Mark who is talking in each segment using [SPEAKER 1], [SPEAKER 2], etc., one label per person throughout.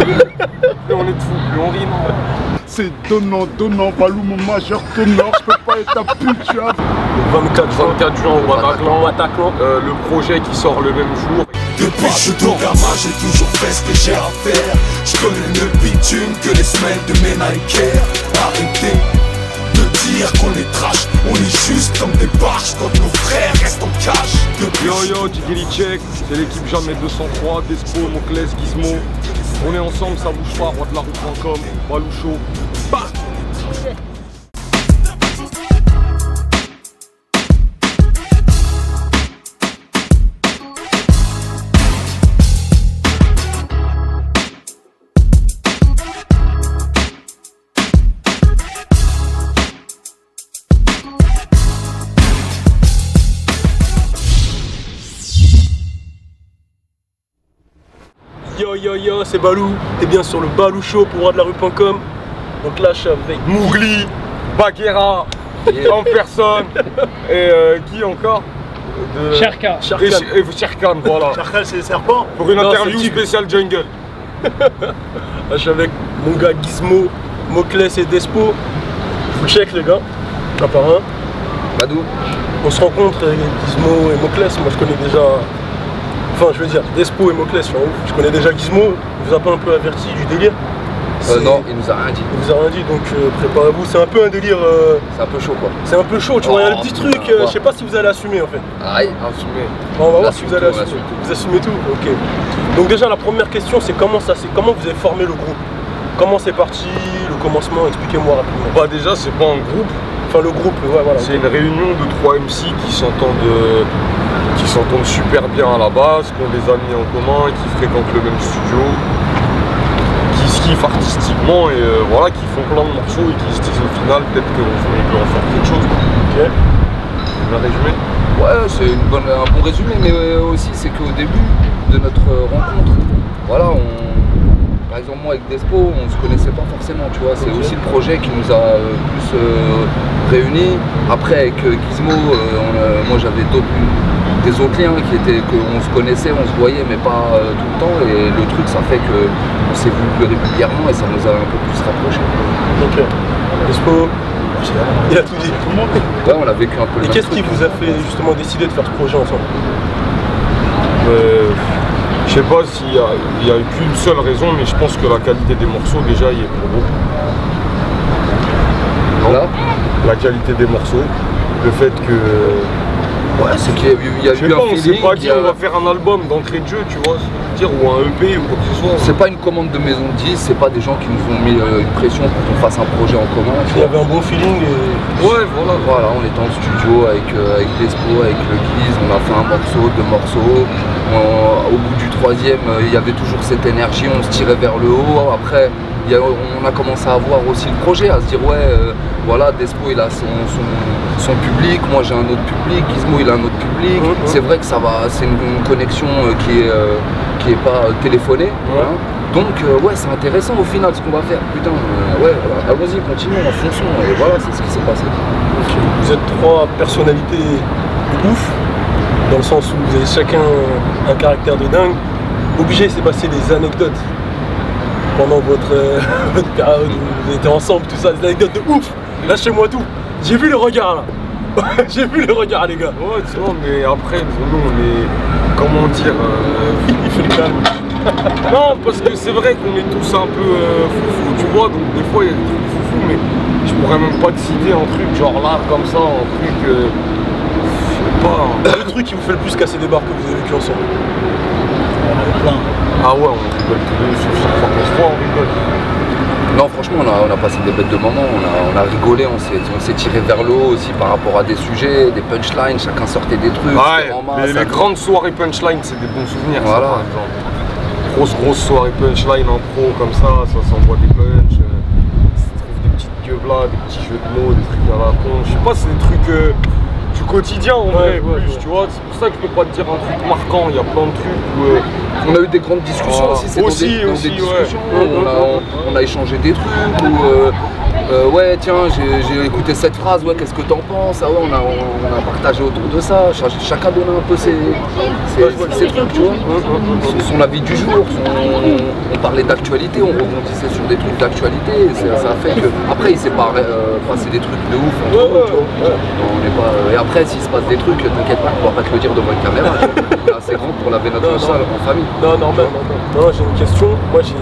[SPEAKER 1] Plus on est de fou, plus on rit, non?
[SPEAKER 2] C'est donnant, Balou, mon majeur tenor, je peux pas être ta pute, tu vois.
[SPEAKER 1] 24 juin au Bataclan. Le projet qui sort le même jour.
[SPEAKER 3] Depuis que je suis tout gamin, j'ai toujours fait ce que j'ai à faire. Je connais le bitume que les semelles de mes Nike Air. Arrêtez de dire qu'on est trash, on est juste comme des barges quand nos frères restent en cash.
[SPEAKER 1] Yo, Jiggy Check, c'est l'équipe Jamais 203, Despo, Moclès, Gizmo. On est ensemble, ça bouge pas, roi de la route.com, Balou Show. Bah
[SPEAKER 4] Yo, c'est Balou, t'es bien sur le Balou Show pour roi de la rue.com. Donc là je suis avec
[SPEAKER 1] Mougli, Baguera, en personne, et qui encore
[SPEAKER 5] Sherka.
[SPEAKER 1] Et Sherkan, voilà.
[SPEAKER 2] Charcal, c'est les serpents.
[SPEAKER 1] Pour une
[SPEAKER 4] Non,
[SPEAKER 1] interview
[SPEAKER 4] c'est
[SPEAKER 1] spéciale jungle.
[SPEAKER 4] Là, je suis avec mon gars Gizmo, Moclès et Despo. Je vous check les gars, un par un.
[SPEAKER 6] Badou.
[SPEAKER 4] On se rencontre, Gizmo et Moclès, moi je connais déjà. Enfin, je veux dire, Despo et Moclès, je connais déjà Gizmo, il vous a pas un peu averti du délire?
[SPEAKER 6] Non, il nous a rien dit.
[SPEAKER 4] Il vous a rien dit, donc préparez-vous, c'est un peu un délire.
[SPEAKER 6] C'est un peu chaud quoi.
[SPEAKER 4] C'est un peu chaud, tu vois, il y a le petit truc, je sais pas si vous allez assumer en fait.
[SPEAKER 6] Aïe.
[SPEAKER 1] Assumé.
[SPEAKER 4] Bon, on va
[SPEAKER 6] On
[SPEAKER 4] voir si
[SPEAKER 6] assume
[SPEAKER 4] vous allez
[SPEAKER 6] tout, on
[SPEAKER 4] assumer.
[SPEAKER 6] assume
[SPEAKER 4] Vous assumez tout? Ok. Donc déjà la première question c'est comment vous avez formé le groupe? Comment c'est parti, le commencement, expliquez-moi rapidement.
[SPEAKER 1] Bah déjà c'est pas un groupe,
[SPEAKER 4] Enfin le groupe, ouais voilà.
[SPEAKER 1] c'est une réunion de 3 MC qui s'entendent super bien à la base, qui ont des amis en commun, qui fréquentent le même studio, qui se kiffent artistiquement et voilà, qui font plein de morceaux et qui se disent au final peut-être qu'on peut en faire quelque chose.
[SPEAKER 4] Ok.
[SPEAKER 1] Bien résumé.
[SPEAKER 6] Ouais, c'est un bon résumé, mais aussi c'est qu'au début de notre rencontre, voilà, par exemple moi avec Despo, on se connaissait pas forcément, tu vois, c'est aussi le projet qui nous a plus réunis. Après avec Gizmo, moi j'avais des autres liens qu'on se connaissait, on se voyait mais pas tout le temps, et le truc ça fait qu'on s'est vu plus régulièrement et ça nous a un peu plus rapprochés.
[SPEAKER 4] Ok. Despo, il a tout dit.
[SPEAKER 6] Ouais, on a vécu un peu le
[SPEAKER 4] Et
[SPEAKER 6] même
[SPEAKER 4] qu'est-ce qui
[SPEAKER 6] truc.
[SPEAKER 4] vous a fait justement décider de faire ce projet ensemble?
[SPEAKER 1] Je sais pas s'il y a qu'une seule raison, mais je pense que la qualité des morceaux déjà y est pour beaucoup.
[SPEAKER 6] Voilà.
[SPEAKER 1] La qualité des morceaux, le fait que
[SPEAKER 6] Ouais, c'est qu'il y a
[SPEAKER 1] je sais
[SPEAKER 6] eu
[SPEAKER 1] pas,
[SPEAKER 6] un
[SPEAKER 1] on s'est
[SPEAKER 6] feeling.
[SPEAKER 1] pas dit on va faire un album d'entrée de jeu, tu vois, dire, ou un EP ou quoi que ce soit.
[SPEAKER 6] C'est pas une commande de maison de 10, c'est pas des gens qui nous ont mis une pression pour qu'on fasse un projet en commun. tu
[SPEAKER 4] Il y
[SPEAKER 6] vois.
[SPEAKER 4] avait un bon feeling et...
[SPEAKER 1] Ouais, voilà.
[SPEAKER 6] Voilà, on était en studio avec Despo, avec le Guise, on a fait un morceau, 2 morceaux. Au bout du 3e, il y avait toujours cette énergie, on se tirait vers le haut. Après, on a commencé à voir aussi le projet, à se dire ouais, voilà, Despo il a son public, moi j'ai un autre public, Gizmo il a un autre public. C'est vrai que ça va, c'est une connexion qui est pas téléphonée. Hein. Donc ouais, c'est intéressant au final ce qu'on va faire. Putain, ouais, allons-y, continuons, fonçons. Et voilà, c'est ce qui s'est passé.
[SPEAKER 4] Ok. Vous êtes 3 personnalités de ouf, dans le sens où vous avez chacun un caractère de dingue. Obligé, c'est passer des anecdotes pendant votre période où vous étiez ensemble, tout ça, des anecdotes de ouf. Lâchez-moi tout. J'ai vu le regard là. J'ai vu le regard les gars.
[SPEAKER 1] Ouais, tu vois, mais après, nous, on est, comment dire,
[SPEAKER 4] Il fait le calme.
[SPEAKER 1] non, parce que c'est vrai qu'on est tous un peu foufou, tu vois, donc des fois il y a des trucs foufou, mais je pourrais même pas te citer un truc genre là, comme ça, un truc, je sais pas.
[SPEAKER 4] Le truc qui vous fait le plus casser des barres que vous avez vécu ensemble?
[SPEAKER 1] Ah ouais, on rigole tous les deux, sur chaque fois qu'on se voit, on rigole.
[SPEAKER 6] Non, franchement, on a passé des bêtes de moments, on a rigolé, on s'est tiré vers le haut aussi par rapport à des sujets, des punchlines, chacun sortait des trucs.
[SPEAKER 1] Ouais,
[SPEAKER 6] en masse,
[SPEAKER 1] les grandes soirées punchline, c'est des bons souvenirs,
[SPEAKER 6] Voilà.
[SPEAKER 1] ça, par exemple. Grosse soirée punchline en pro, comme ça s'envoie des punchs, ça se trouve des petites gueules là, des petits jeux de mots, des trucs à la con. Je sais pas, c'est des trucs du quotidien en vrai, plus, tu vois. C'est pour ça que je peux pas te dire un truc marquant, il y a plein de trucs où...
[SPEAKER 6] On a eu des grandes discussions aussi, c'est
[SPEAKER 1] aussi,
[SPEAKER 6] dans des
[SPEAKER 1] ouais.
[SPEAKER 6] discussions, on a échangé des trucs, Ouais, tiens, j'ai écouté cette phrase, ouais, qu'est-ce que t'en penses? Ah ouais, on a partagé autour de ça, chacun donnait un peu ses trucs, tu vois. Son avis du jour, on parlait d'actualité, on rebondissait sur des trucs d'actualité, ça a fait que. Après, il s'est pas passé des trucs de ouf entre nous, tu vois. On est pas, et après, s'il se passe des trucs, t'inquiète pas, on va pas te le dire devant une caméra, tu vois. On est assez grand pour laver notre salle en famille.
[SPEAKER 4] Non, normal, non, j'ai une question. Moi, j'ai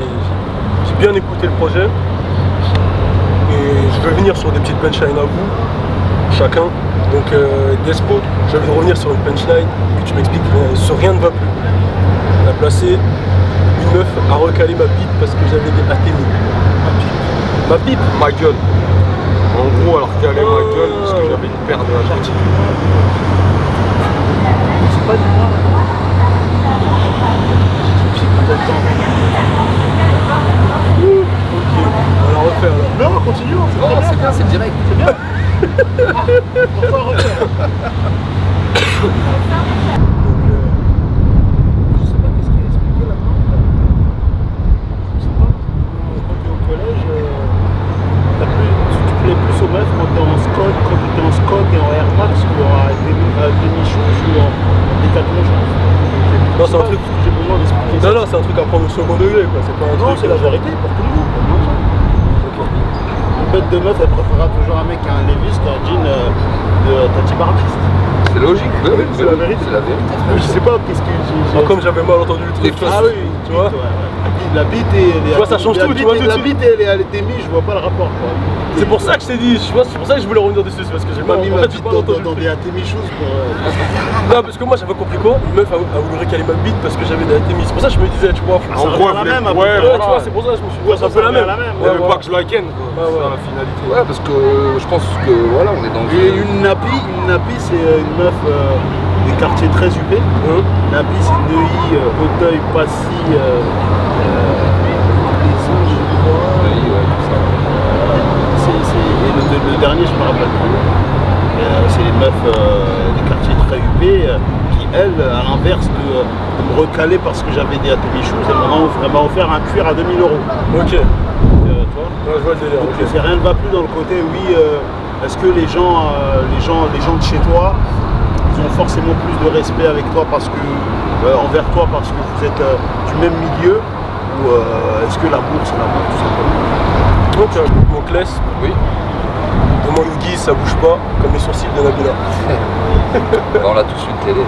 [SPEAKER 4] bien écouté le projet. Et je vais venir sur des petites punchlines à vous, chacun. Donc Despo, je vais revenir sur une punchline que tu m'expliques sur rien ne va plus. On a placé une meuf à recaler ma pipe parce que j'avais des ATMI. Ma pipe.
[SPEAKER 1] Ma gueule. En gros, alors qu'elle allait ma gueule parce que j'avais une paire de HT.
[SPEAKER 4] C'est pas du noir. Ok, on la refait alors.
[SPEAKER 2] Non, continuons.
[SPEAKER 6] Non, c'est bien, c'est direct.
[SPEAKER 2] C'est bien. Pourquoi refaire?
[SPEAKER 4] Je sais pas qu'est-ce qu'il a expliqué là-dedans. Je sais pas. Quand tu es au collège,
[SPEAKER 2] Tu plais plus aux meufs quand t'es en Scott, et en Air Max qu'à demi-chose ou en décathlon, je pense.
[SPEAKER 4] non, c'est un truc.
[SPEAKER 2] J'ai besoin d'expliquer ça.
[SPEAKER 4] Non, c'est un truc à prendre au second degré, quoi. C'est pas un
[SPEAKER 2] Non,
[SPEAKER 4] truc.
[SPEAKER 2] c'est la vérité pour tout le monde. Une bête de meuf, elle préférera toujours un mec qui a un Levi's qu'un jean de Tati Barbiste.
[SPEAKER 6] C'est logique, oui,
[SPEAKER 2] c'est la vérité.
[SPEAKER 6] C'est la vérité.
[SPEAKER 2] Je sais pas qu'est-ce que j'ai.
[SPEAKER 4] Comme j'avais mal entendu le truc.
[SPEAKER 2] Ah oui,
[SPEAKER 4] tu vois.
[SPEAKER 2] La bite et les.
[SPEAKER 4] Tu vois, ça change tout, tu vois, tout de
[SPEAKER 2] La
[SPEAKER 4] suite.
[SPEAKER 2] bite et les démis, je vois pas le rapport, quoi.
[SPEAKER 4] C'est pour ça que je t'ai dit, tu vois, c'est pour ça que je voulais revenir dessus, c'est parce que j'ai
[SPEAKER 2] J'ai pas
[SPEAKER 4] pas
[SPEAKER 2] mis
[SPEAKER 4] en
[SPEAKER 2] ma
[SPEAKER 4] fait, j'ai
[SPEAKER 2] bite
[SPEAKER 4] pas entendu.
[SPEAKER 2] dans des ATMI choses pour.
[SPEAKER 4] Non, parce que moi j'avais compris quoi, une meuf a voulu récaler ma bite parce que j'avais des ATMI. C'est pour ça que je me disais, tu vois,
[SPEAKER 1] En
[SPEAKER 2] Ça
[SPEAKER 1] gros,
[SPEAKER 2] revient à la même,
[SPEAKER 1] ouais,
[SPEAKER 2] après.
[SPEAKER 4] tu vois, c'est pour ça que je me suis dit, ouais, c'est un peu la même.
[SPEAKER 1] Il y avait pas que je la ken, quoi.
[SPEAKER 4] Ouais,
[SPEAKER 1] C'est
[SPEAKER 4] ouais.
[SPEAKER 1] ça la finalité.
[SPEAKER 6] Ouais, parce que je pense que voilà, on est dans
[SPEAKER 2] Et une nappy, c'est une meuf des quartiers très huppés. Nappy, c'est Neuilly, Auteuil, Passy, les Anges, je crois. Et le dernier, je me rappelle plus. C'est les meufs des quartiers très huppés qui, elles, à l'inverse de me recaler parce que j'avais des ATMI shoes, elle m'a offert un cuir à 2000 €.
[SPEAKER 4] Ok.
[SPEAKER 2] Tu vois.
[SPEAKER 4] Ouais, je vois le délire.
[SPEAKER 2] Donc
[SPEAKER 4] Ok.
[SPEAKER 2] rien ne va plus dans le côté, oui, est-ce que les gens de chez toi, ils ont forcément plus de respect avec toi parce que, envers toi parce que vous êtes du même milieu, ou est-ce que l'amour c'est l'amour tout simplement?
[SPEAKER 4] Donc, mon classe,
[SPEAKER 6] Oui.
[SPEAKER 4] demande au Guy, ça bouge pas, comme les sourcils de Nabila.
[SPEAKER 6] On a tous une télé.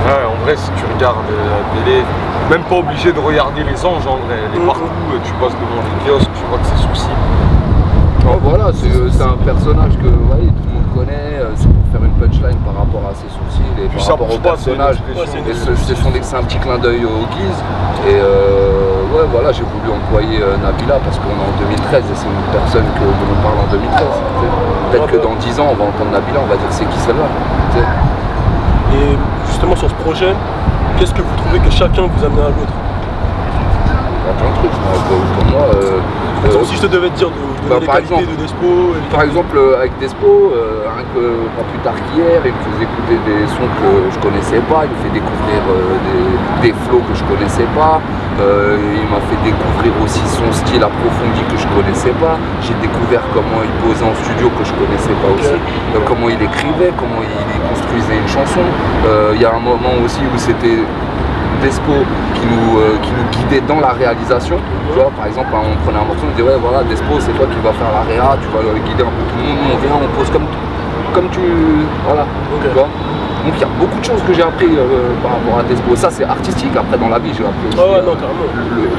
[SPEAKER 1] Ouais, en vrai, si tu regardes la télé, même pas obligé de regarder les anges en vrai. Elle est partout, tu passes devant les kiosques, tu vois que c'est sourcils.
[SPEAKER 6] Bon, voilà, c'est un personnage que ouais, tout le monde connaît, c'est pour faire une punchline par rapport à ses sourcils et
[SPEAKER 1] Puis
[SPEAKER 6] par
[SPEAKER 1] ça
[SPEAKER 6] rapport au
[SPEAKER 1] bouge pas, c'est une
[SPEAKER 6] personnage.
[SPEAKER 1] expression.
[SPEAKER 6] Et c'est un petit clin d'œil au Guise. Et ouais, voilà, j'ai voulu employer Nabila parce qu'on est en 2013 et c'est une personne dont on parle en 2013. Peut-être que dans 10 ans, on va entendre Nabila, on va dire c'est qui celle-là.
[SPEAKER 4] Et justement, sur ce projet, qu'est-ce que vous trouvez que chacun vous amène à l'autre?
[SPEAKER 6] Il y a plein de trucs. Pour moi,
[SPEAKER 4] Si je te devais te dire de les
[SPEAKER 6] par
[SPEAKER 4] qualités
[SPEAKER 6] exemple,
[SPEAKER 4] de Despo,
[SPEAKER 6] par exemple, avec Despo, pas plus tard qu'hier, il me faisait écouter des sons que je connaissais pas, il me fait découvrir des flows que je connaissais pas, il m'a fait découvrir aussi son style approfondi que je connaissais pas, j'ai découvert comment il posait en studio que je connaissais pas aussi, comment il écrivait, comment il construisait une chanson. Il y a un moment aussi où c'était Despo qui nous guidait dans la réalisation. Tu vois, par exemple, on prenait un morceau, on disait ouais voilà Despo c'est toi qui vas faire la réa, tu vas guider un peu tout le monde, on vient, on pose comme tu. Voilà. Tu vois. Donc il y a beaucoup de choses que j'ai appris par rapport à Despo. Ça c'est artistique, après dans la vie j'ai appris aussi
[SPEAKER 4] non, carrément.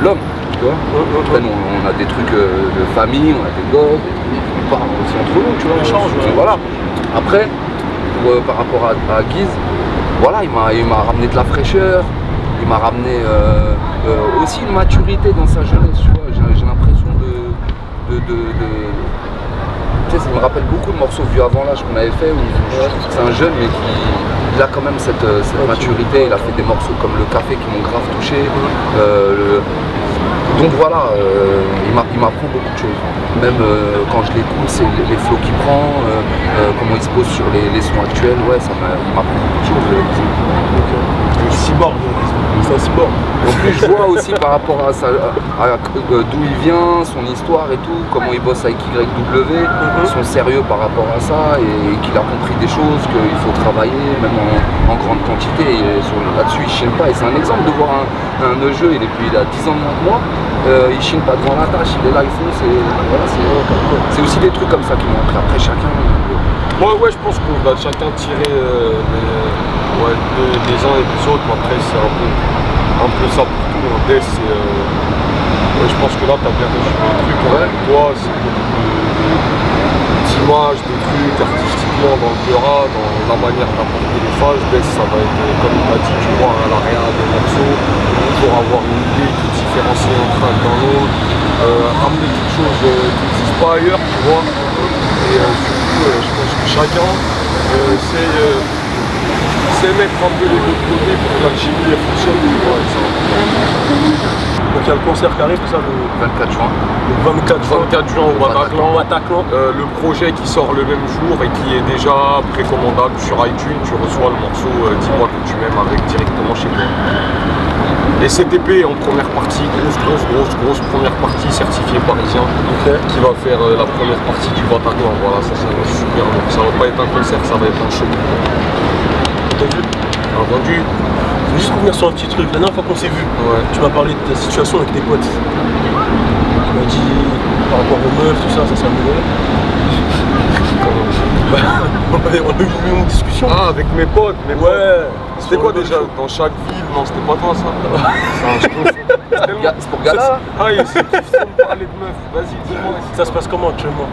[SPEAKER 6] l'homme, tu vois. Après nous on a des trucs de famille, on a des gosses, on parle aussi entre nous, tu vois. Voilà. Après, par rapport à Guise, voilà, il m'a ramené de la fraîcheur. Il m'a ramené aussi une maturité dans sa jeunesse, tu vois. J'ai l'impression tu sais, ça me rappelle beaucoup le morceau Vu avant l'âge qu'on avait fait, où c'est un jeune mais il a quand même cette maturité. Il a fait des morceaux comme Le Café qui m'ont grave touché. Donc voilà, il m'apprend beaucoup de choses. Même quand je l'écoute, c'est les flows qu'il prend, comment il se pose sur les sons actuels, ouais, il m'apprend beaucoup de choses.
[SPEAKER 2] Le cyborg.
[SPEAKER 4] c'est un cyborg.
[SPEAKER 6] En plus, je vois aussi par rapport à, d'où il vient, son histoire et tout, comment il bosse avec YW, son sérieux par rapport à ça, et qu'il a compris des choses, qu'il faut travailler, même en grande quantité. Là-dessus, il chine pas. Et c'est un exemple de voir un jeu, il a 10 ans de moins que moi, il chine pas devant la tâche, il est là, il fonce. Voilà, c'est aussi des trucs comme ça qui montrent. Après, chacun.
[SPEAKER 1] Ouais, je pense qu'on va chacun tirer des uns et des autres, mais après c'est un peu ça pour tout. Un death, je pense que là t'as bien résumé le truc. Toi, c'est beaucoup d'images, de trucs artistiquement dans le Peura, dans la manière d'apporter les phases. Death, ça va être, comme il m'a dit, tu vois, à l'arrière des morceaux, toujours avoir une idée, tout différencier entre un d'un autre, ramener quelque chose qui n'existe pas ailleurs, tu vois. Et je pense que chacun sait mettre un peu les deux de côté pour que l'alchimie fonctionne.
[SPEAKER 4] Donc il y a le concert qui arrive, c'est ça, le
[SPEAKER 6] 24 juin.
[SPEAKER 4] Le 24 juin
[SPEAKER 1] au Bataclan. Le projet qui sort le même jour et qui est déjà précommandable sur iTunes, tu reçois le morceau Dis-moi que tu m'aimes avec directement chez toi. Et CTP en première partie, grosse première partie certifié parisien, qui va faire la première partie du Bataclan. Voilà, ça va être super lourd. Ça va pas être un concert, ça va être un show. Entendu.
[SPEAKER 4] Je veux juste revenir sur un petit truc. La dernière fois qu'on s'est vu, tu m'as parlé de ta situation avec tes potes. Tu m'as dit par rapport aux meufs, tout ça s'est amélioré. On a eu une discussion.
[SPEAKER 1] Ah, avec mes potes, C'était quoi déjà dans chaque ville? Non, c'était pas toi ça.
[SPEAKER 6] C'est pour Gala.
[SPEAKER 1] Ah, il s'est kiffé de parler de meufs. Vas-y, dis-moi.
[SPEAKER 4] Ça se passe comment actuellement?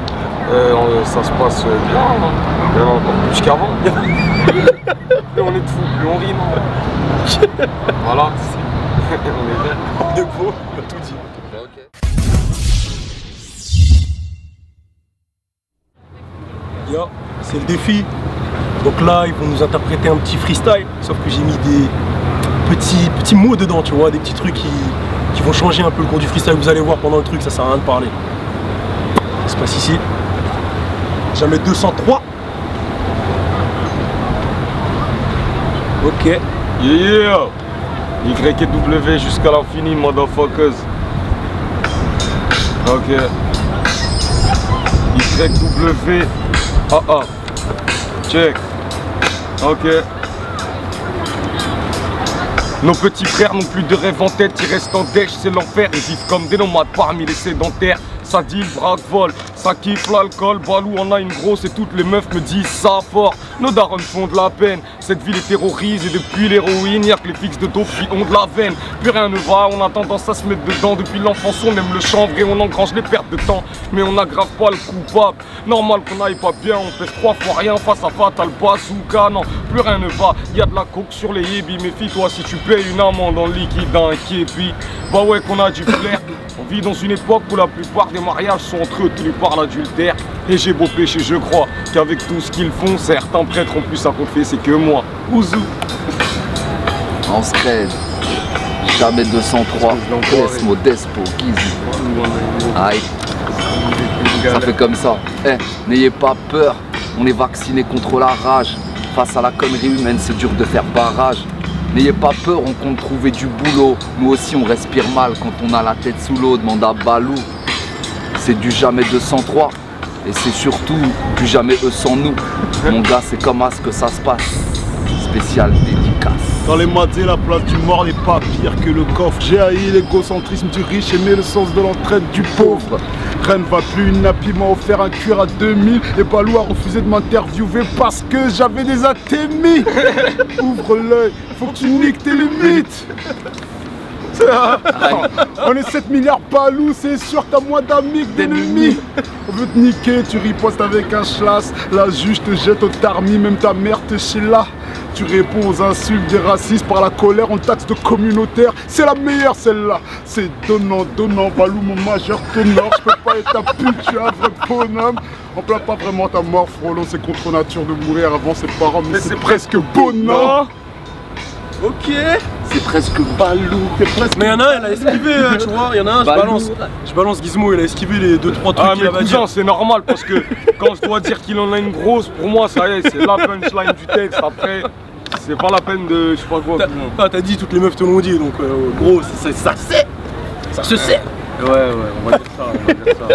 [SPEAKER 1] Ça se passe bien encore plus qu'avant. Plus on est de fous, plus on rit, non? Voilà. On est bien.
[SPEAKER 4] On est beau, on a tout dit. C'est le défi. Donc là, ils vont nous interpréter un petit freestyle, sauf que j'ai mis des petits mots dedans, tu vois, des petits trucs qui vont changer un peu le cours du freestyle. Vous allez voir pendant le truc, ça sert à rien de parler. Ça se passe ici. Jamais 203. Ok.
[SPEAKER 1] Yeah! YW jusqu'à l'infini, motherfuckers. Ok. YW. Check. Ok. Nos petits frères n'ont plus de rêve en tête, ils restent en dèche, c'est l'enfer. Ils vivent comme des nomades parmi les sédentaires. Ça deal, braque, vol, ça kiffe l'alcool. Balou en a une grosse et toutes les meufs me disent ça fort. Nos darons font de la peine, cette ville est terrorise. Et depuis l'héroïne, y'a que les fixes de dope qui ont de la veine. Plus rien ne va, on a tendance à se mettre dedans. Depuis l'enfance on aime le chanvre et on engrange les pertes de temps. Mais on n'aggrave pas le coupable. Normal qu'on aille pas bien, on pèse 3 fois rien face à Fatal Bazooka. Non, plus rien ne va, y'a de la coke sur les yébis. Méfie-toi si tu payes une amende en liquide d'un képi. Bah ouais qu'on a du flair. On vit dans une époque où la plupart des mariages sont entretenus par l'adultère. Et j'ai beau pécher, je crois qu'avec tout ce qu'ils font, certains prêtres ont plus à confesser que moi. Ouzou.
[SPEAKER 6] En scred, jamais 203, Desmo, Despo, Gizzy. Aïe. Ça fait comme ça. N'ayez pas peur, on est vacciné contre la rage. Face à la connerie humaine, c'est dur de faire barrage. N'ayez pas peur, on compte trouver du boulot. Nous aussi on respire mal quand on a la tête sous l'eau, demande à Balou. C'est du jamais 203. Et c'est surtout plus jamais eux sans nous. Mon gars, c'est comme à ce que ça se passe. Spécial dédicace.
[SPEAKER 2] Dans les maths, la place du mort n'est pas pire que le coffre. J'ai haï l'égocentrisme du riche, aimé le sens de l'entraide du pauvre. Rien ne va plus, une nappie m'a offert un cuir à 2000 et Balou a refusé de m'interviewer parce que j'avais des athémies. Ouvre l'œil, faut que tu niques tes limites. On est 7 milliards Balou, c'est sûr t'as moins d'amis que d'ennemis. On veut te niquer, tu ripostes avec un chlasse. La juge te jette au tarmi, même ta mère te là. Tu réponds aux insultes des racistes par la colère, on taxe de communautaire. C'est la meilleure celle-là. C'est donnant, Balou mon majeur ténor. Je peux pas être ta pute, tu es un vrai bonhomme. On plaint pas vraiment ta mort, Frollo, c'est contre nature de mourir avant ses parents, mais c'est presque bonheur.
[SPEAKER 4] Ok.
[SPEAKER 6] C'est presque Balou.
[SPEAKER 4] Mais y'en a un, elle a esquivé, tu vois. Y'en a un, je balance Gizmo, il a esquivé les 2-3 trucs qu'il avait dit.
[SPEAKER 1] C'est normal parce que quand je dois dire qu'il en a une grosse, pour moi, ça y est, c'est la punchline du texte. Après, c'est pas la peine de. Je sais pas quoi.
[SPEAKER 4] T'as dit, toutes les meufs te l'ont dit, donc gros, ça se sait.
[SPEAKER 1] Ouais, on va dire ça, on va dire ça.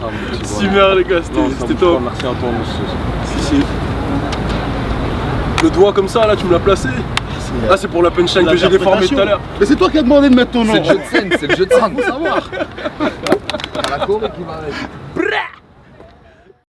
[SPEAKER 1] Mon petit
[SPEAKER 4] Super les gars, c'était top.
[SPEAKER 1] Merci à toi, monsieur.
[SPEAKER 4] Si. Le doigt comme ça, là, tu me l'as placé. Ah, c'est pour la punchline que j'ai déformé tout à l'heure.
[SPEAKER 2] Mais c'est toi qui as demandé de mettre ton nom.
[SPEAKER 6] C'est le jeu de scène, faut savoir. T'as la Corée qui va avec.